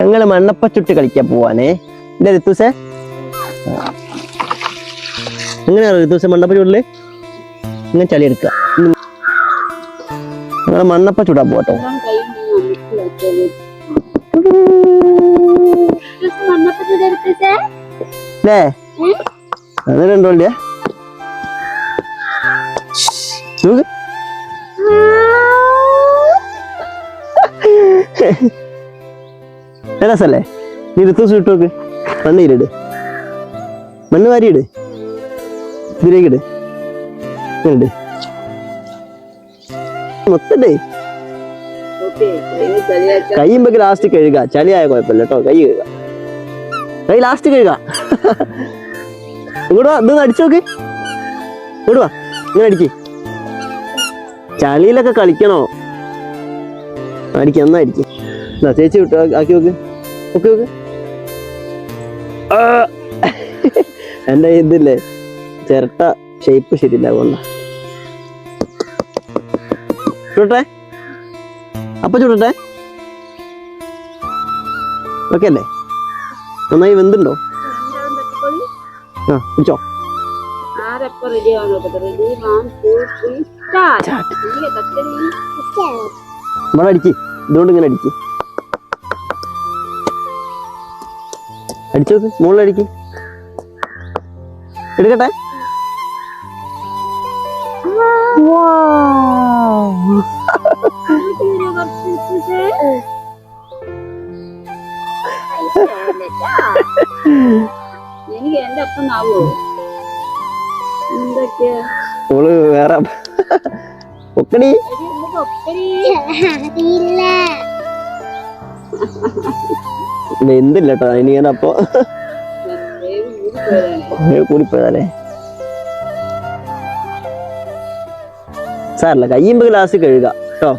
ഞങ്ങള് മണ്ണപ്പച്ചുട്ട് കളിക്കാൻ പോവാനേ. ഇല്ല ഋത്തുസേ, എങ്ങനെയാ ഋത്തുസേ മണ്ണപ്പ ചൂടില് ഇങ്ങനെ ചളി എടുക്കുക. ഞങ്ങള് മണ്ണപ്പ ചൂടാൻ പോട്ടോ. അല്ലേ അത് രണ്ടോണ്ടിയാ രസല്ലേ? നീ ഋത്തുസ് ഇട്ട് നോക്ക്. മണ്ണ് ഇരിട്, മണ്ണ് വാരിയിട്, ഇതിലേക്കിട്, ഇട് മൊത്തണ്ടേ. കൈയുമ്പോ ലാസ്റ്റ് കഴുകുക. ചളിയായ കുഴപ്പമില്ല കേട്ടോ. കൈ കഴുകുക, കൈ ലാസ്റ്റ് കഴുകുക. ഇങ്ങോട്ട് വാ, ഇതൊന്ന് അടിച്ചു നോക്ക്. ഇങ്ങോട്ട് വാ, ഇങ്ങനെ അടിക്ക്. ചളിയിലൊക്കെ കളിക്കണോ? അടിക്ക്, എന്നാ അടിക്ക്. ചേച്ചി വിട്ടു ആക്കി നോക്ക്. Okay okay. എന്റെ ഇതില്ലേ ചിരട്ട ഷേപ്പ് ശരിയില്ല, അതുകൊണ്ട. ചൂട്ടെ, അപ്പൊ ചൂടട്ടെ. ഓക്കെ അല്ലേ? നന്നായി വെന്തുണ്ടോ? ആ പിടിച്ചോ. നമ്മളെ അടിക്ക്, ഇതുകൊണ്ട് ഇങ്ങനെ അടിക്ക്. അടിച്ചു നോക്ക്, മുകളിലടിക്ക്. എടുക്കട്ടെ. എനിക്ക് എന്റെ അപ്പം ആവോ? ഓള് വേറെ ഒക്കടി എന്തില്ല കേട്ടോ. ഇനി ഞാൻ അപ്പൊ കൂടിപ്പോയതല്ലേ. സാറല്ല, കയ്യുമ്പോ ഗ്ലാസ് കഴുകുക കേട്ടോ.